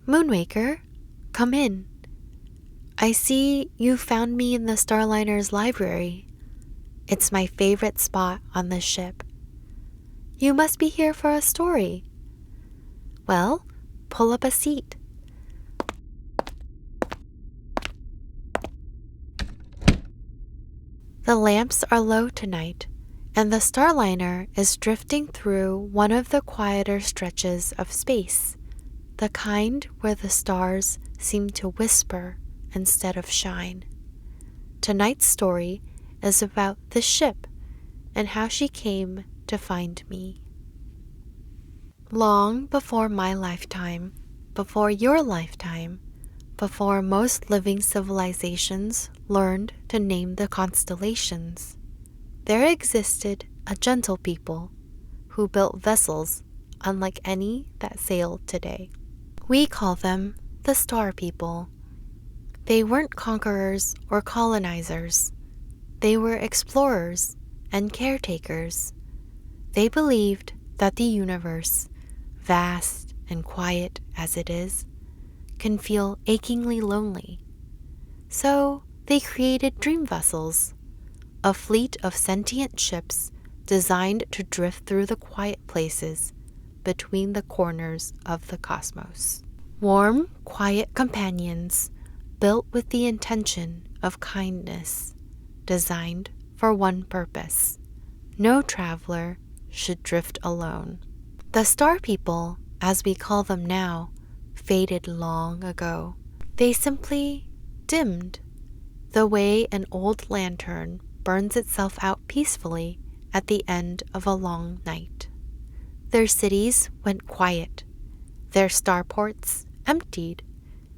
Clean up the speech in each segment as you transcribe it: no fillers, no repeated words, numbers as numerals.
Moonwaker, come in. I see you found me in the Starliner's library. It's my favorite spot on the ship. You must be here for a story. Well, pull up a seat. The lamps are low tonight, and the Starliner is drifting through one of the quieter stretches of space, the kind where the stars seem to whisper instead of shine. Tonight's story is about the ship and how she came to find me. Long before my lifetime, before your lifetime, before most living civilizations learned to name the constellations, there existed a gentle people who built vessels unlike any that sail today. We call them the Star People. They weren't conquerors or colonizers. They were explorers and caretakers. They believed that the universe, vast and quiet as it is, can feel achingly lonely. So they created dream vessels, a fleet of sentient ships designed to drift through the quiet places between the corners of the cosmos. Warm, quiet companions built with the intention of kindness, designed for one purpose: no traveler should drift alone. The Star People, as we call them now, faded long ago. They simply dimmed, the way an old lantern burns itself out peacefully at the end of a long night. Their cities went quiet, their starports emptied,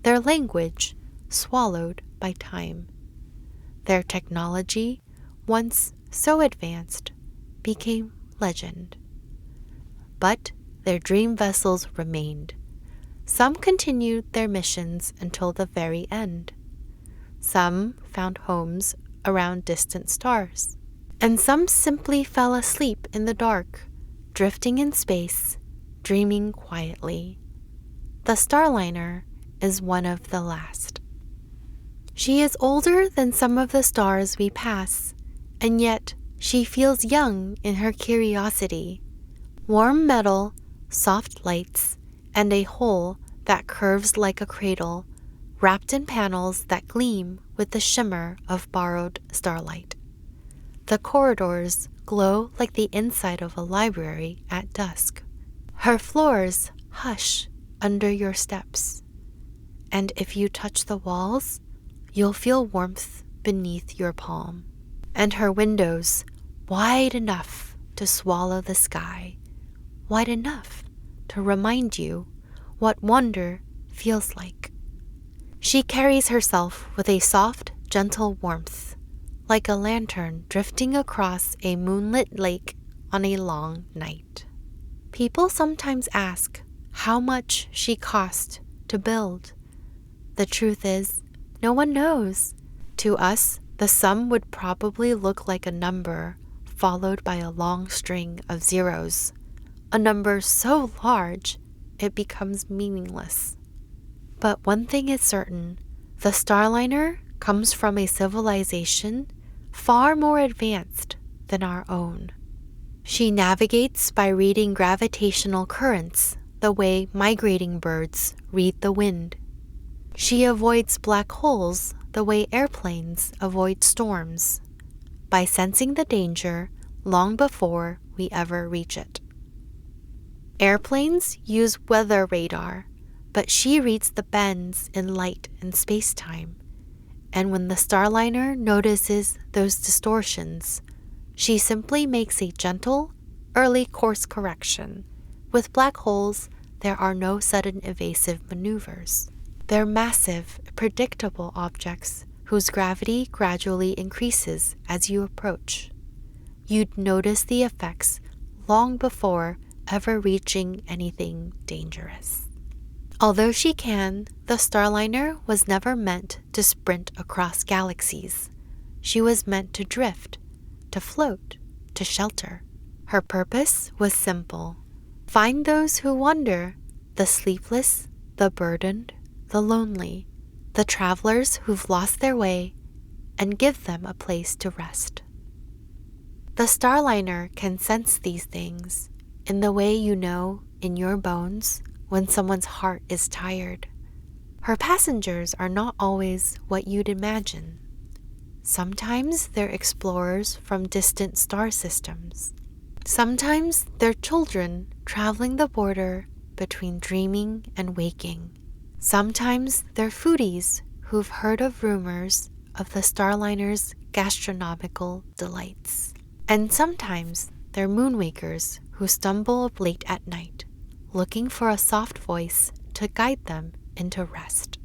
their language swallowed by time. Their technology, once so advanced, became legend. But their dream vessels remained. Some continued their missions until the very end. Some found homes around distant stars. And some simply fell asleep in the dark, drifting in space, dreaming quietly. The Starliner is one of the last. She is older than some of the stars we pass, and yet she feels young in her curiosity. Warm metal, soft lights, and a hull that curves like a cradle, wrapped in panels that gleam with the shimmer of borrowed starlight. The corridors glow like the inside of a library at dusk. Her floors hush under your steps, and if you touch the walls, you'll feel warmth beneath your palm. And her windows, wide enough to swallow the sky, wide enough to remind you what wonder feels like. She carries herself with a soft, gentle warmth, like a lantern drifting across a moonlit lake on a long night. People sometimes ask how much she cost to build. The truth is, no one knows. To us, the sum would probably look like a number followed by a long string of zeros, a number so large it becomes meaningless. But one thing is certain, the Starliner comes from a civilization far more advanced than our own. She navigates by reading gravitational currents the way migrating birds read the wind. She avoids black holes the way airplanes avoid storms, by sensing the danger long before we ever reach it. Airplanes use weather radar, but she reads the bends in light and space-time. And when the Starliner notices those distortions, she simply makes a gentle, early course correction. With black holes, there are no sudden evasive maneuvers. They're massive, predictable objects whose gravity gradually increases as you approach. You'd notice the effects long before ever reaching anything dangerous. Although she can, the Starliner was never meant to sprint across galaxies. She was meant to drift, to float, to shelter. Her purpose was simple: find those who wander, the sleepless, the burdened, the lonely, the travelers who've lost their way, and give them a place to rest. The Starliner can sense these things in the way you know in your bones when someone's heart is tired. Her passengers are not always what you'd imagine. Sometimes they're explorers from distant star systems. Sometimes they're children traveling the border between dreaming and waking. Sometimes they're foodies who've heard of rumors of the Starliner's gastronomical delights. And sometimes they're moonwakers who stumble up late at night, looking for a soft voice to guide them into rest.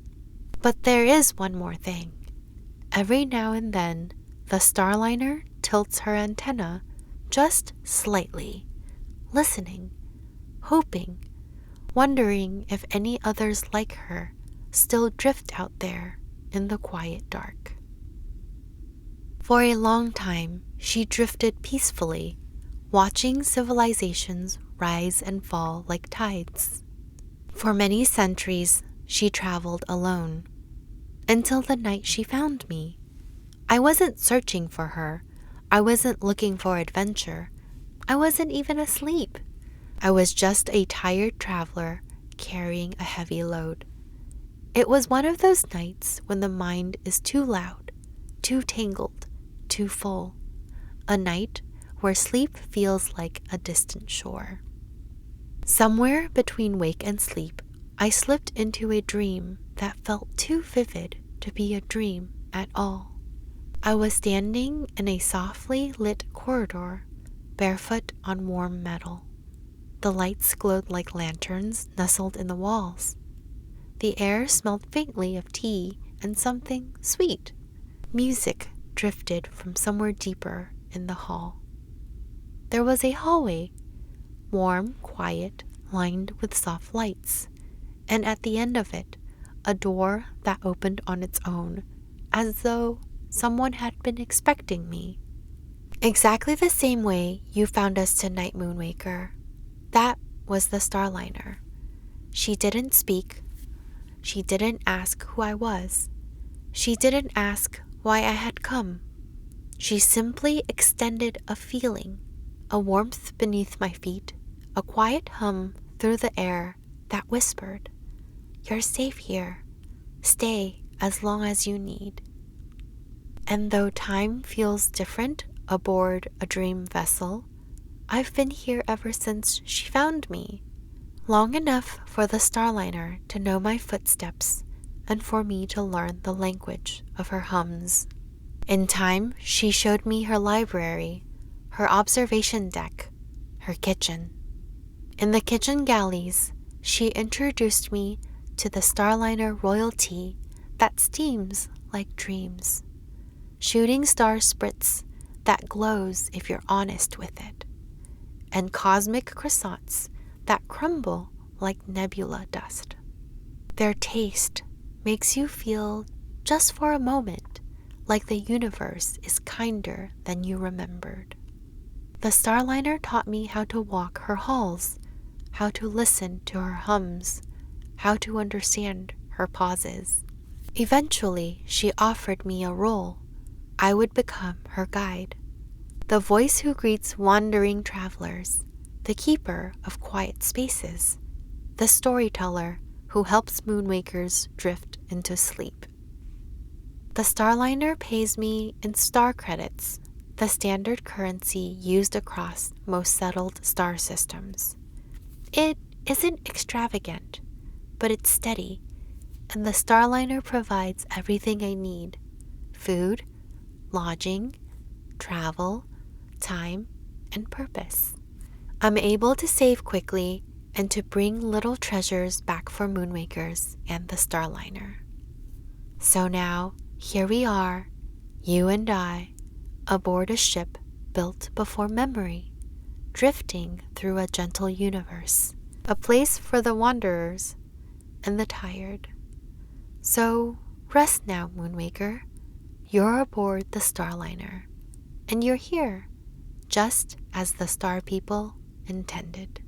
But there is one more thing. Every now and then, the Starliner tilts her antenna just slightly, listening, hoping, wondering if any others like her still drift out there in the quiet dark. For a long time, she drifted peacefully, watching civilizations rise and fall like tides. For many centuries, she traveled alone, until the night she found me. I wasn't searching for her. I wasn't looking for adventure. I wasn't even asleep. I was just a tired traveler carrying a heavy load. It was one of those nights when the mind is too loud, too tangled, too full. A night where sleep feels like a distant shore. Somewhere between wake and sleep, I slipped into a dream that felt too vivid to be a dream at all. I was standing in a softly lit corridor, barefoot on warm metal. The lights glowed like lanterns nestled in the walls. The air smelled faintly of tea and something sweet. Music drifted from somewhere deeper in the hall. There was a hallway, warm, quiet, lined with soft lights, and at the end of it, a door that opened on its own, as though someone had been expecting me. Exactly the same way you found us tonight, Moonwaker. That was the Starliner. She didn't speak. She didn't ask who I was. She didn't ask why I had come. She simply extended a feeling, a warmth beneath my feet, a quiet hum through the air that whispered, "You're safe here. Stay as long as you need." And though time feels different aboard a dream vessel, I've been here ever since she found me. Long enough for the Starliner to know my footsteps and for me to learn the language of her hums. In time, she showed me her library, her observation deck, her kitchen. In the kitchen galleys, she introduced me to the Starliner royalty that steams like dreams. Shooting star spritz that glows if you're honest with it, and cosmic croissants that crumble like nebula dust. Their taste makes you feel, just for a moment, like the universe is kinder than you remembered. The Starliner taught me how to walk her halls, how to listen to her hums, how to understand her pauses. Eventually, she offered me a role. I would become her guide, the voice who greets wandering travelers, the keeper of quiet spaces, the storyteller who helps moonwakers drift into sleep. The Starliner pays me in star credits, the standard currency used across most settled star systems. It isn't extravagant, but it's steady, and the Starliner provides everything I need: food, lodging, travel, time, and purpose. I'm able to save quickly and to bring little treasures back for moonwakers and the Starliner. So now, here we are, you and I, aboard a ship built before memory, drifting through a gentle universe, a place for the wanderers and the tired. So rest now, Moonwaker. You're aboard the Starliner, and you're here, just as the Star People intended.